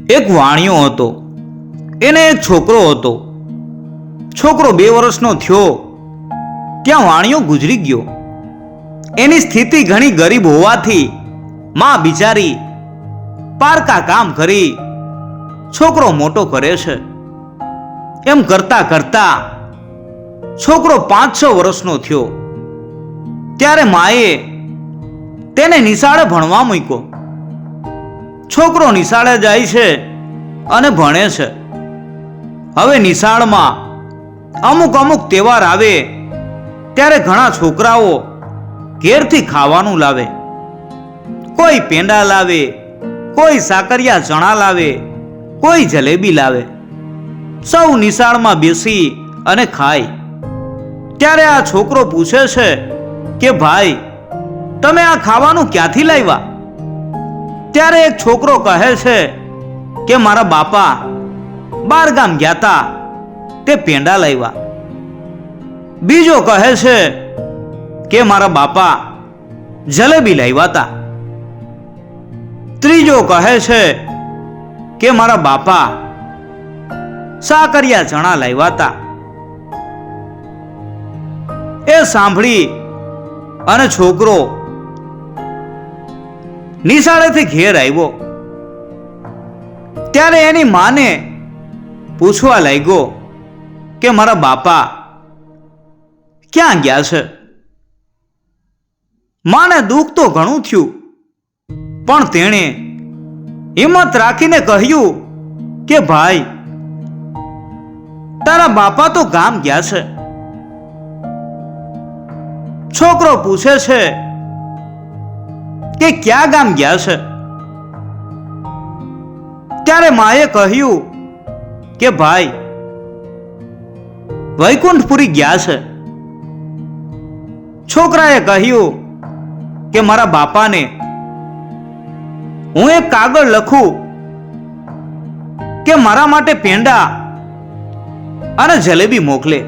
એક વાણિયો હતો, એને એક છોકરો હતો. છોકરો 2 વર્ષનો થયો ત્યાં વાણિયો ગુજરી ગયો. એની સ્થિતિ ઘણી ગરીબ હોવાથી માં બિચારી પારકા કામ કરી છોકરો મોટો કરે છે. એમ કરતા કરતા છોકરો 5-6 વર્ષનો થયો ત્યારે માએ તેને નિશાળે ભણવા મૂક્યો. છોકરો નિશાળે જાય છે અને ભણે છે. હવે નિશાળમાં અમુક તહેવાર આવે ત્યારે ઘણા છોકરાઓ ઘેરથી ખાવાનું લાવે. કોઈ પેંડા લાવે, કોઈ સાકરિયા ચણા લાવે, કોઈ જલેબી લાવે. સૌ નિશાળમાં બેસી અને ખાય. ત્યારે આ છોકરો પૂછે છે કે ભાઈ, તમે આ ખાવાનું ક્યાંથી લાવ્યા? ત્યારે એક છોકરો કહે છે કે મારા બાપા બાર ગામ ગયા તા, તે પેંડા લાવ્યા. બીજો કહે છે કે મારા બાપા જલેબી લાવ્યા હતા. ત્રીજો કહે છે કે મારા બાપા સાકરિયા ચણા લાવ્યા હતા. એ સાંભળી અને છોકરો નિશાળેથી ઘેર આવ્યો ત્યારે એની માને પૂછવા લાગ્યો કે મારા બાપા ક્યાં ગયા છે? માને દુઃખ તો ઘણું થયું, પણ તેણે હિંમત રાખીને કહ્યું કે ભાઈ, તારા બાપા તો ગામ ગયા છે. છોકરો પૂછે છે કે ક્યાં ગામ ગયા છે? ત્યારે માએ કહ્યું કે ભાઈ, વૈકુંઠપુરી ગયા છે. છોકરાએ કહ્યું કે મારા બાપાને હું એક કાગળ લખું કે મારા માટે પેંડા અને જલેબી મોકલે.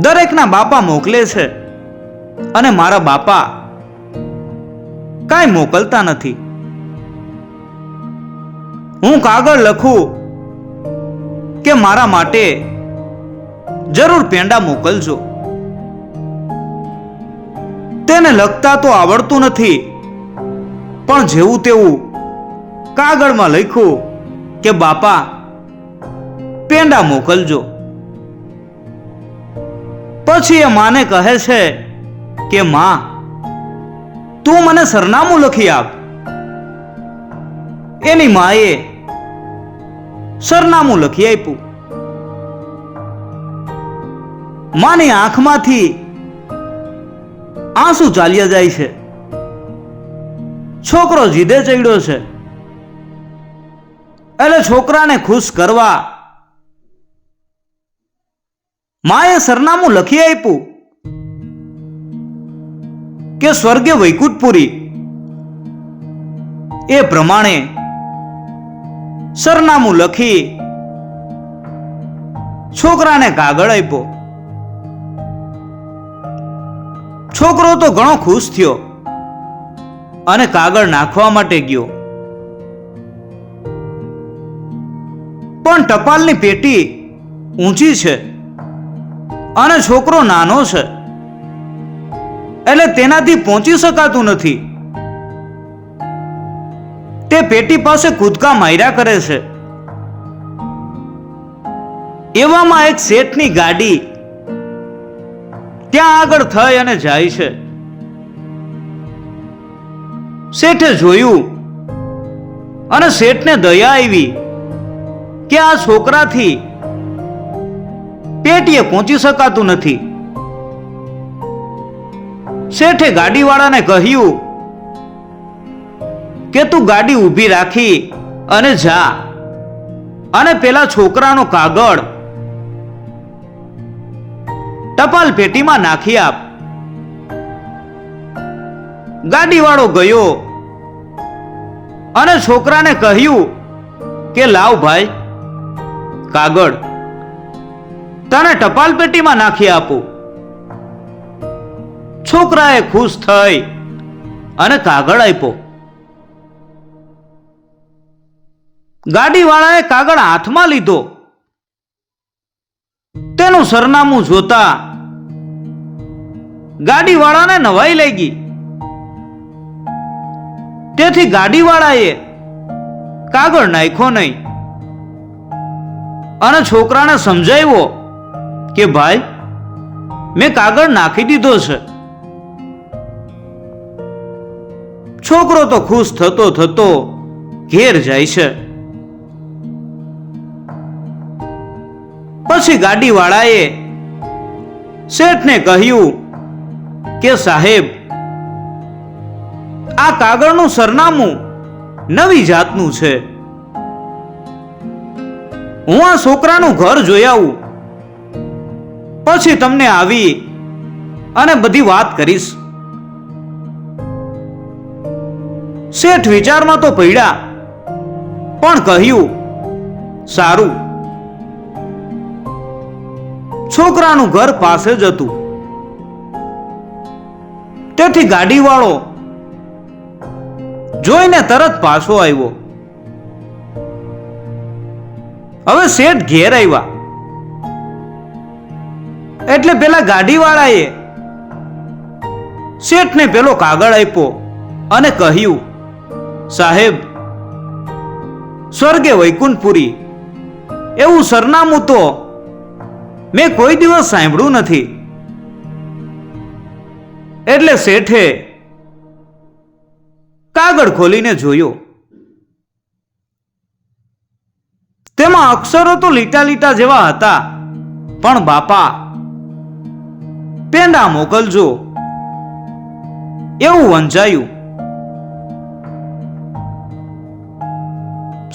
દરેકના બાપા મોકલે છે અને મારા બાપા કાંઈ મોકલતા નથી. હું કાગળ લખું કે મારા માટે જરૂર પેંડા મોકલજો. તેને લખતા તો આવડતું નથી, પણ જેવું તેવું કાગળમાં લખ્યું કે બાપા પેંડા મોકલજો. પછી એ માને કહે છે કે માં, તું મને સરનામું લખી આપ. એની માએ સરનામું લખી આપ્યું. માની આંખમાંથી આંસુ ચાલ્યા જાય છે. છોકરો જીદે ચડ્યો છે. એટલે છોકરાને ખુશ કરવા માએ સરનામું લખી આપ્યું કે સ્વર્ગે વૈકુંઠપુરી. એ પ્રમાણે સરનામું લખી છોકરાને કાગળ આપ્યો. છોકરો તો ઘણો ખુશ થયો અને કાગળ નાખવા માટે ગયો. પણ ટપાલની પેટી ઊંચી છે અને છોકરો નાનો છે, એટલે તેનાથી પહોંચી શકાતું નથી. તે પેટી પાસે કૂદકા માર્યા કરે છે. એવામાં એક શેઠની ગાડી ત્યાં આગળ થઈ અને જાય છે. શેઠે જોયું અને શેઠને દયા આવી કે આ છોકરાથી પેટીએ પહોંચી શકાતું નથી. શેઠે ગાડીવાળાને કહ્યું કે તું ગાડી ઊભી રાખી અને જા અને પેલા છોકરાનો કાગળ ટપાલ પેટીમાં નાખી આપ. ગાડીવાળો ગયો અને છોકરાને કહ્યું કે લાવ ભાઈ, કાગળ તને ટપાલ પેટીમાં નાખી આપું. છોકરાએ ખુશ થઈ અને કાગળ આપ્યો. ગાડીવાળાએ કાગળ હાથમાં લીધો. તેનું સરનામું જોતા ગાડીવાળાને નવાઈ લાગી. તેથી ગાડીવાળાએ કાગળ નાખ્યો નહીં અને છોકરાને સમજાવ્યો કે ભાઈ, મેં કાગળ નાખી દીધો છે. છોકરો તો ખુશ થતો થતો ઘેર જાય છે. પછી ગાડીવાળાએ શેઠને કહ્યું કે સાહેબ, આ કાગળનું સરનામું નવી જાતનું છે. હું આ છોકરાનું ઘર જોઈ આવું, પછી તમને આવી અને બધી વાત કરીશ. શેઠ વિચારમાં તો પડ્યા, પણ કહ્યું સારું. છોકરાનું ઘર પાસે જ હતું. તેથી ગાડીવાળો જોઈને તરત પાછો આવ્યો. હવે શેઠ ઘેર આવ્યા એટલે પેલા ગાડીવાળાએ શેઠને પેલો કાગળ આપ્યો અને કહ્યું, સાહેબ, સ્વર્ગે વૈકુંઠપુરી એવું સરનામું તો મેં કોઈ દિવસ સાંભળ્યું નથી. એટલે શેઠે કાગળ ખોલીને જોયો. તેમાં અક્ષરો તો લીટા લીટા જેવા હતા, પણ બાપા, પેંડા મોકલજો એવું વંચાયું.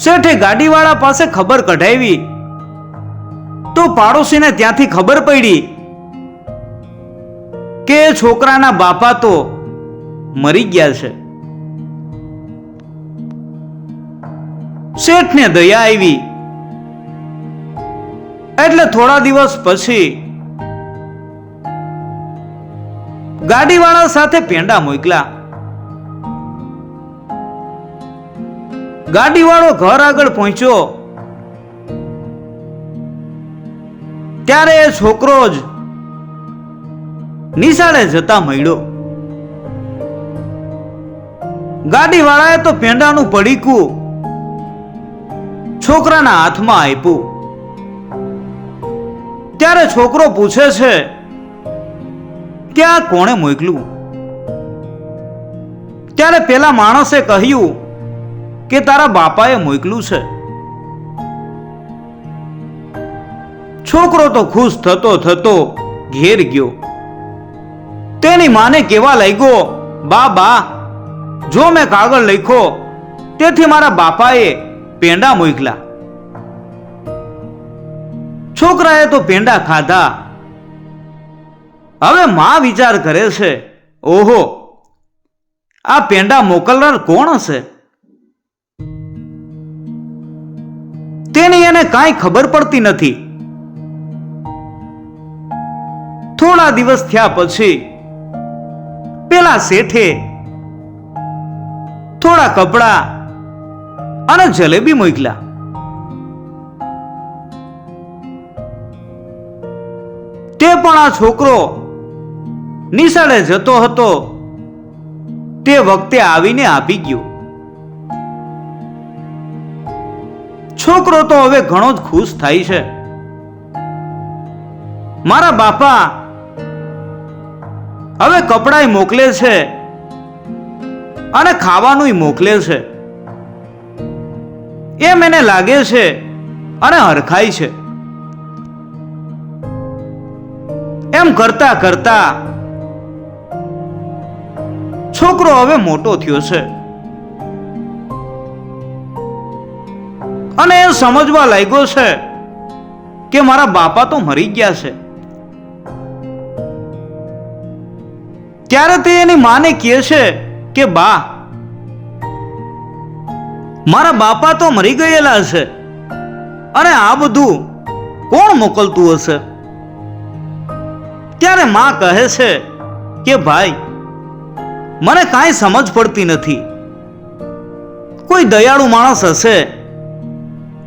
શેઠે ગાડીવાળા પાસે ખબર કઢાવી તો પાડોશીને ત્યાંથી ખબર પડી કે છોકરાના બાપા તો મરી ગયા છે. શેઠને દયા આવી એટલે થોડા દિવસ પછી ગાડીવાળા સાથે પેંડા મોકલ્યા. ગાડીવાળો ઘર આગળ પહોંચ્યો ત્યારે એ છોકરો જ નિશાળે જતા મળ્યો. ગાડીવાળાએ તો પેંડાનું પડીકું છોકરાના હાથમાં આપ્યું. ત્યારે છોકરો પૂછે છે કે આ કોણે મોકલ્યું? ત્યારે પેલા માણસે કહ્યું કે તારા બાપાએ મોકલ્યું છે. છોકરો તો ખુશ થતો થતો ઘેર ગયો. તેની માને કેવા લાગ્યો, બા, જો મેં કાગળ લખ્યો તેથી મારા બાપાએ પેંડા મોકલ્યા. છોકરાએ તો પેંડા ખાધા. હવે માં વિચાર કરે છે, ઓહો, આ પેંડા મોકલનાર કોણ હશે? તેની એને કાંઈ ખબર પડતી નથી. થોડા દિવસ થયા પછી પેલા શેઠે થોડા કપડા અને જલેબી મોકલ્યા. તે પણ આ છોકરો નિશાળે જતો હતો તે વખતે આવીને આપી ગયો. છોકરો તો હવે ઘણો જ ખુશ થાય છે. મારા બાપા હવે કપડાય મોકલે છે અને ખાવાનું મોકલે છે એમ એને લાગે છે અને હરખાય છે. એમ કરતા કરતા છોકરો હવે મોટો થયો છે અને એ સમજવા લાગ્યો છે કે મારા બાપા તો મરી ગયા છે. ત્યારે તે એની માને કહે છે કે બા, મારા બાપા તો મરી ગયેલા છે અને આ બધું કોણ મોકલતું હશે? ત્યારે માં કહે છે કે ભાઈ, મને કાંઈ સમજ પડતી નથી. કોઈ દયાળુ માણસ હશે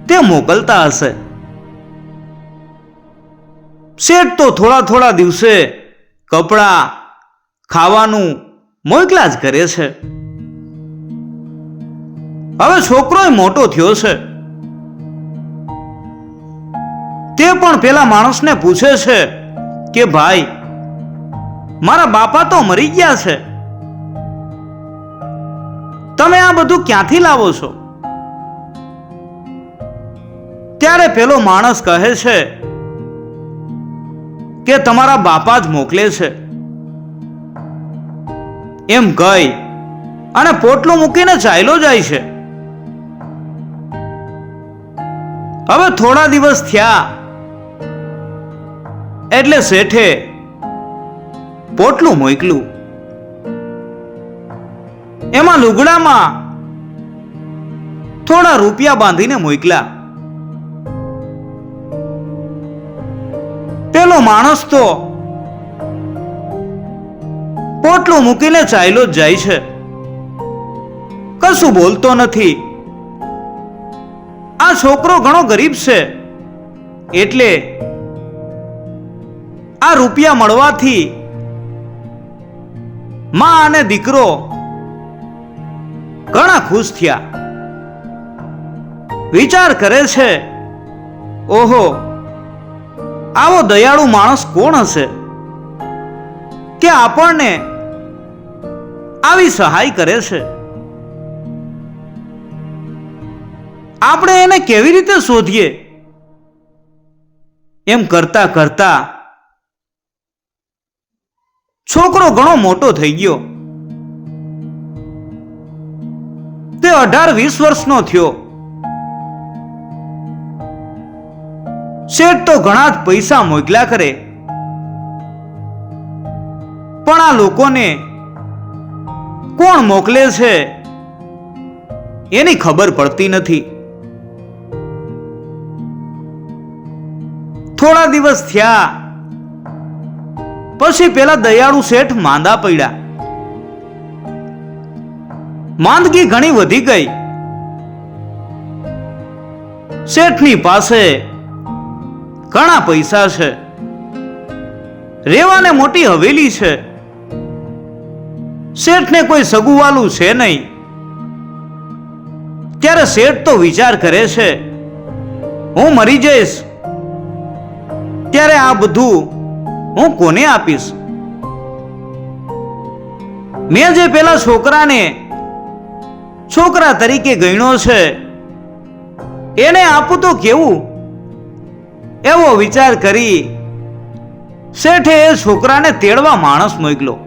તે મોકલતા હશે. શેઠ તો થોડા થોડા દિવસે કપડાં, ખાવાનું મોકલા જ કરે છે. હવે છોકરો મોટો થયો છે. તે પણ પેલા માણસને પૂછે છે કે ભાઈ, મારા બાપા તો મરી ગયા છે, તમે આ બધું ક્યાંથી લાવો છો? ત્યારે પેલો માણસ કહે છે કે તમારા બાપા જ મોકલે છે. એમ કહી અને પોટલું મૂકીને ચાલ્યો જાય છે. હવે થોડા દિવસ થયા એટલે શેઠે પોટલું મોકલ્યું. એમાં લુગડામાં થોડા રૂપિયા બાંધીને મોકલ્યા. પેલો માણસ તો પોટલું મૂકીને ચાલ્યો જ જાય છે, કશું બોલતો નથી. આ છોકરો ઘણો ગરીબ છે એટલે આ રૂપિયા મળવાથી માં અને દીકરો ઘણા ખુશ થયા. વિચાર કરે છે, ઓહો, આવો દયાળુ માણસ કોણ હશે કે આપણને આવી સહાય કરે છે? આપણે એને કેવી રીતે શોધીએ? એમ કરતા કરતા છોકરો ઘણો મોટો થઈ ગયો. તે 18-20 વર્ષનો થયો. શેઠ તો ઘણા જ પૈસા મોકલ્યા કરે, પણ આ લોકોને કોણ મોકલે છે એની ખબર પડતી નથી. થોડા દિવસ થયા પછી પેલા દયાળુ શેઠ માંદા પડ્યા. માંદગી ઘણી વધી ગઈ. શેઠની પાસે ઘણા પૈસા છે, રેવાને મોટી હવેલી છે. શેઠને કોઈ સગુવાલું છે નહીં. ત્યારે શેઠ તો વિચાર કરે છે, હું મરી જઈશ ત્યારે આ બધું હું કોને આપીશ? મેં જે પેલા છોકરાને છોકરા તરીકે ગણ્યો છે એને આપું તો કેવું? એવો વિચાર કરી શેઠે એ છોકરાને તેડવા માણસ મોકલ્યો.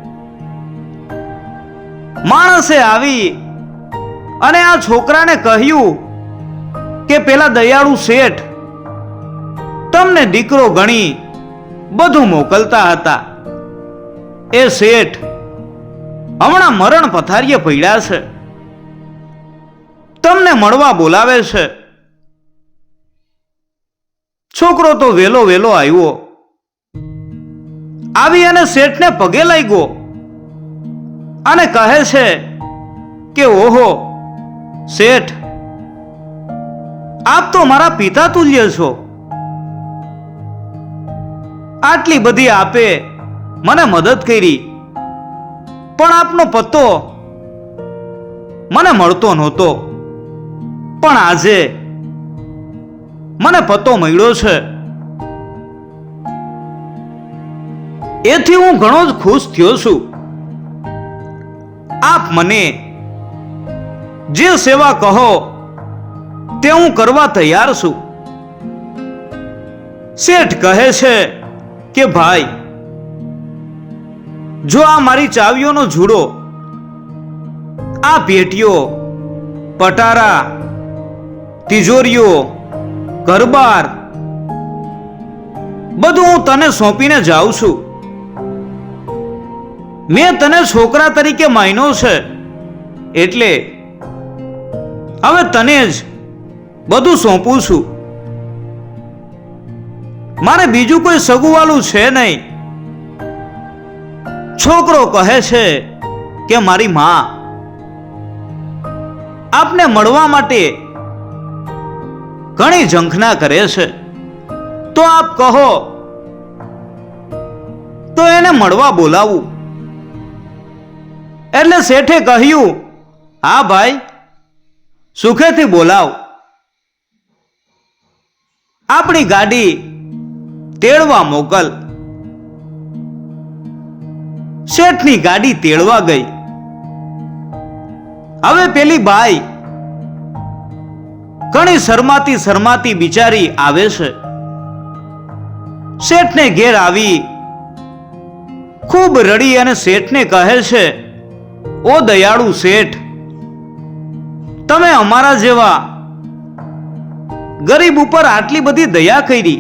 માણસે આવી અને આ છોકરાને કહ્યું કે પેલા દયાળુ શેઠ તમને દીકરો ગણી બધું મોકલતા હતા. એ શેઠ હમણાં મરણ પથારીએ પડ્યા છે, તમને મળવા બોલાવે છે. છોકરો તો વેલો વેલો આવ્યો. આવી અને શેઠને પગે લાગ્યો અને કહે છે કે ઓહો શેઠ, આપ તો મારા પિતા તુલ્ય છો. આટલી બધી આપે મને મદદ કરી, પણ આપનો પત્તો મને મળતો નહોતો, પણ આજે મને પત્તો મળ્યો છે. એથી હું ઘણો જ ખુશ થયો છું. આપ મને જે સેવા કહો તે હું કરવા તૈયાર છું. શેઠ કહે છે કે ભાઈ, જો આ મારી ચાવીઓનો જુડો, આ પેટીઓ, પટારા, તિજોરીઓ, ઘરબાર બધું હું તને સોંપીને જાઉં છું. મેં તને છોકરા તરીકે માન્યો છે એટલે હવે તને જ બધું સોંપું છું. મારે બીજું કોઈ સગુવાલું છે નહીં. છોકરો કહે છે કે મારી માં આપને મળવા માટે ઘણી ઝંખના કરે છે. તો આપ કહો તો એને મળવા બોલાવું. એટલે શેઠે કહ્યું, હા ભાઈ, સુખેથી બોલાવ. આપણી ગાડી તેડવા મોકલ. શેઠની ગાડી તેડવા ગઈ. હવે પેલી બાઈ ઘણી શરમાતી બિચારી આવે છે. શેઠને ઘેર આવી ખૂબ રડી અને શેઠને કહે છે, ઓ દયાળુ શેઠ, તમે અમારા જેવા ગરીબ ઉપર આટલી બધી દયા કરી,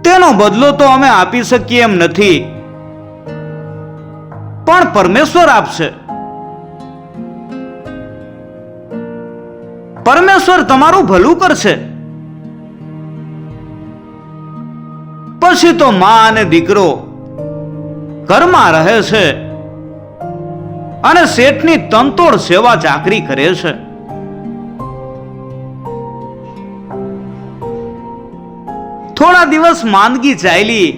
તેનો બદલો તો અમે આપી શકીએ એમ નથી, પણ પરમેશ્વર આપશે. પરમેશ્વર તમારું ભલું કરશે. પછી તો માં અને દીકરો ઘરમાં રહે છે અને શેઠની તનતોડ સેવા ચાકરી કરે છે. થોડા દિવસ માંદગી ચાલી.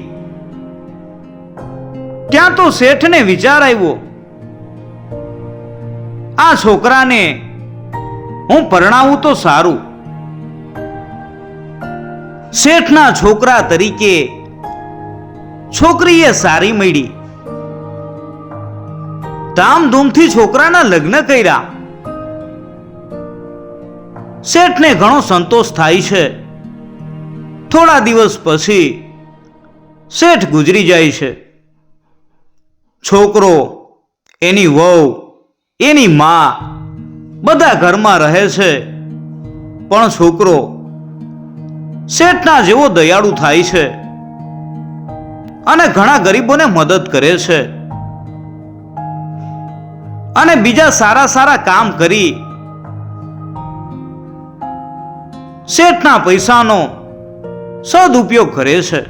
ત્યાં તો શેઠને વિચાર આવ્યો, આ છોકરાને હું પરણાવું તો સારું. શેઠના છોકરા તરીકે છોકરીએ સારી મળી. ધામધૂમથી છોકરાના લગ્ન કર્યા. શેઠને ઘણો સંતોષ થાય છે. થોડા દિવસ પછી શેઠ ગુજરી જાય છે. છોકરો, એની વહુ, એની માં બધા ઘરમાં રહે છે, પણ છોકરો શેઠના જેવો દયાળુ થાય છે અને ઘણા ગરીબોને મદદ કરે છે અને બીજા સારા કામ કરી શેઠના પૈસાનો સદુપયોગ કરે છે.